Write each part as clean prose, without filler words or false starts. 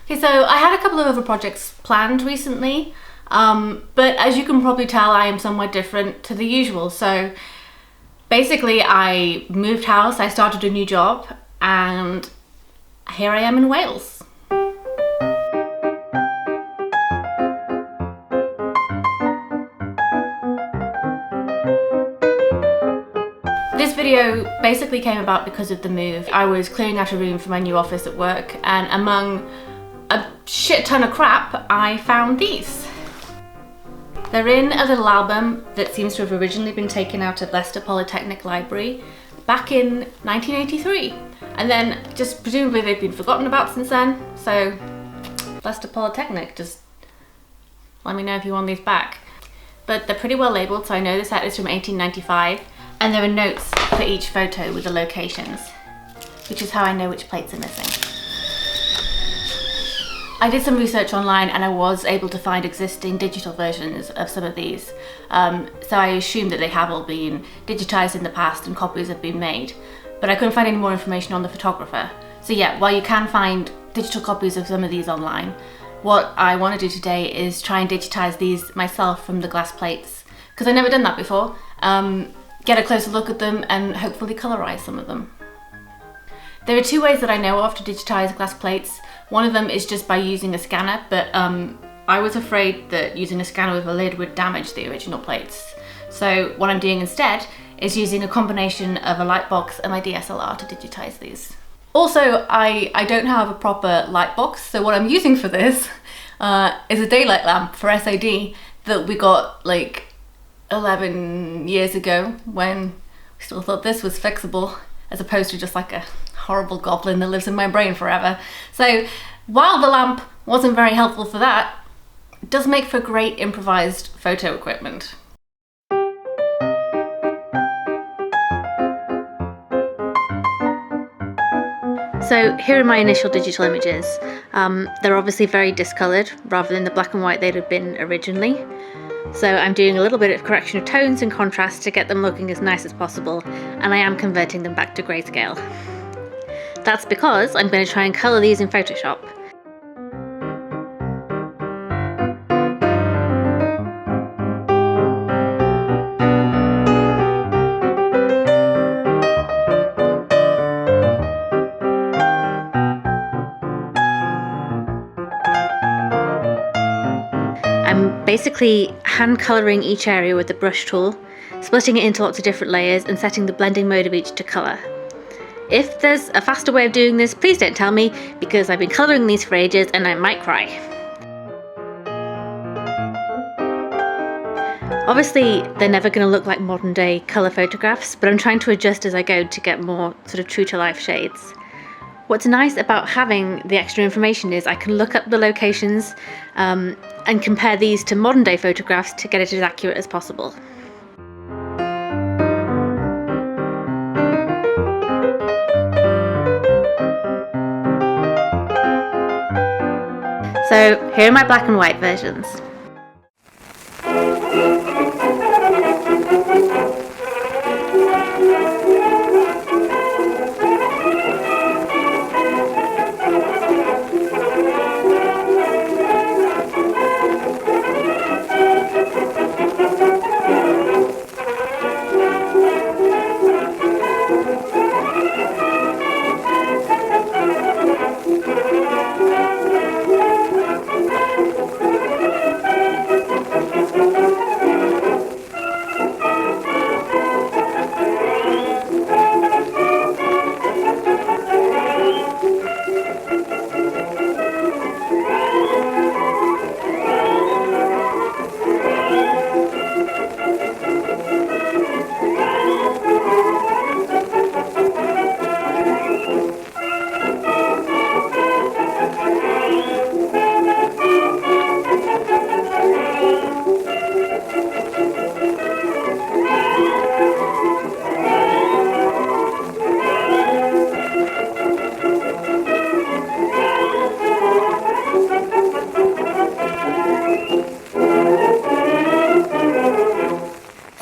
Okay, so I had a couple of other projects planned recently, but as you can probably tell, I am somewhat different to the usual. So basically, I moved house, I started a new job, and here I am in Wales. This video basically came about because of the move. I was clearing out a room for my new office at work, and among a shit ton of crap, I found these. They're in a little album that seems to have originally been taken out of Leicester Polytechnic Library back in 1983. And then just presumably they've been forgotten about since then. So Leicester Polytechnic, just let me know if you want these back. But they're pretty well labelled, so I know the set is from 1895. And there are notes for each photo with the locations, which is how I know which plates are missing. I did some research online and I was able to find existing digital versions of some of these. So I assume that they have all been digitized in the past and copies have been made. But I couldn't find any more information on the photographer. So yeah, while you can find digital copies of some of these online, what I want to do today is try and digitize these myself from the glass plates, because I've never done that before. Get a closer look at them and hopefully colorize some of them. There are two ways that I know of to digitize glass plates. One of them is just by using a scanner, but I was afraid that using a scanner with a lid would damage the original plates. So what I'm doing instead is using a combination of a light box and my DSLR to digitize these. Also, I don't have a proper light box, so what I'm using for this is a daylight lamp for SOD that we got like 11 years ago when we still thought this was fixable, as opposed to just like a horrible goblin that lives in my brain forever. So while the lamp wasn't very helpful for that, it does make for great improvised photo equipment. So here are my initial digital images. They're obviously very discoloured rather than the black and white they'd have been originally. So I'm doing a little bit of correction of tones and contrast to get them looking as nice as possible, and I am converting them back to grayscale. That's because I'm going to try and colour these in Photoshop. I'm basically hand colouring each area with the brush tool, splitting it into lots of different layers and setting the blending mode of each to colour. If there's a faster way of doing this, please don't tell me, because I've been colouring these for ages and I might cry. Obviously, they're never going to look like modern day colour photographs, but I'm trying to adjust as I go to get more sort of true to life shades. What's nice about having the extra information is I can look up the locations and compare these to modern day photographs to get it as accurate as possible. So here are my black and white versions.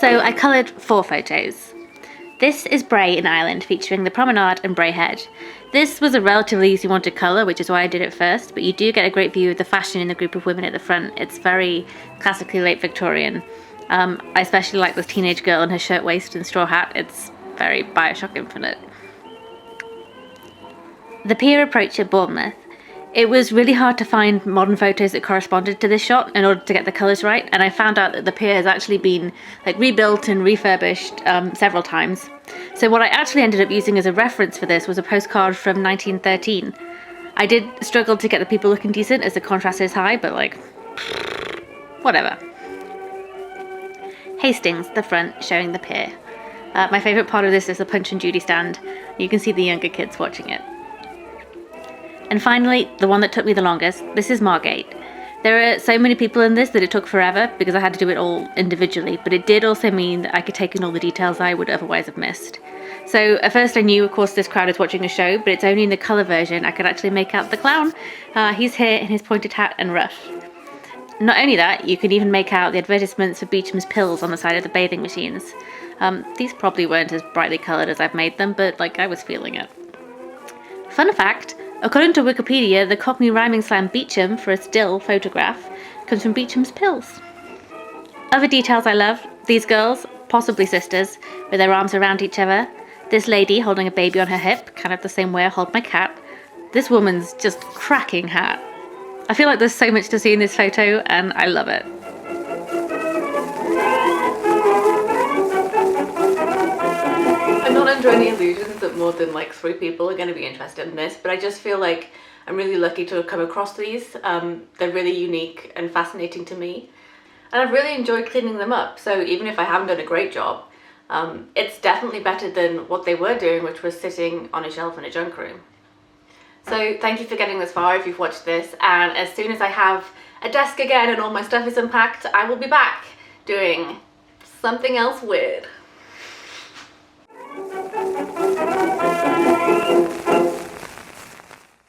So I coloured 4 photos. This is Bray in Ireland, featuring the promenade and Bray Head. This was a relatively easy one to colour, which is why I did it first, but you do get a great view of the fashion in the group of women at the front. It's very classically late Victorian. I especially like this teenage girl in her shirtwaist and straw hat. It's very Bioshock Infinite. The pier approach at Bournemouth. It was really hard to find modern photos that corresponded to this shot in order to get the colours right, and I found out that the pier has actually been rebuilt and refurbished several times. So what I actually ended up using as a reference for this was a postcard from 1913. I did struggle to get the people looking decent as the contrast is high, but whatever. Hastings, the front, showing the pier. My favourite part of this is the Punch and Judy stand. You can see the younger kids watching it. And finally, the one that took me the longest, this is Margate. There are so many people in this that it took forever because I had to do it all individually, but it did also mean that I could take in all the details I would otherwise have missed. So at first I knew, of course, this crowd is watching a show, but it's only in the colour version I could actually make out the clown. He's here in his pointed hat and ruff. Not only that, you can even make out the advertisements for Beecham's pills on the side of the bathing machines. These probably weren't as brightly coloured as I've made them, but I was feeling it. Fun fact, according to Wikipedia, the Cockney rhyming slang Beecham for a still photograph comes from Beecham's pills. Other details I love, these girls, possibly sisters, with their arms around each other. This lady holding a baby on her hip, kind of the same way I hold my cat. This woman's just cracking hat. I feel like there's so much to see in this photo and I love it. I'm not under any illusions that more than 3 people are going to be interested in this, but I just feel like I'm really lucky to have come across these. They're really unique and fascinating to me, and I've really enjoyed cleaning them up, so even if I haven't done a great job, it's definitely better than what they were doing, which was sitting on a shelf in a junk room. So thank you for getting this far if you've watched this, and as soon as I have a desk again and all my stuff is unpacked, I will be back doing something else weird.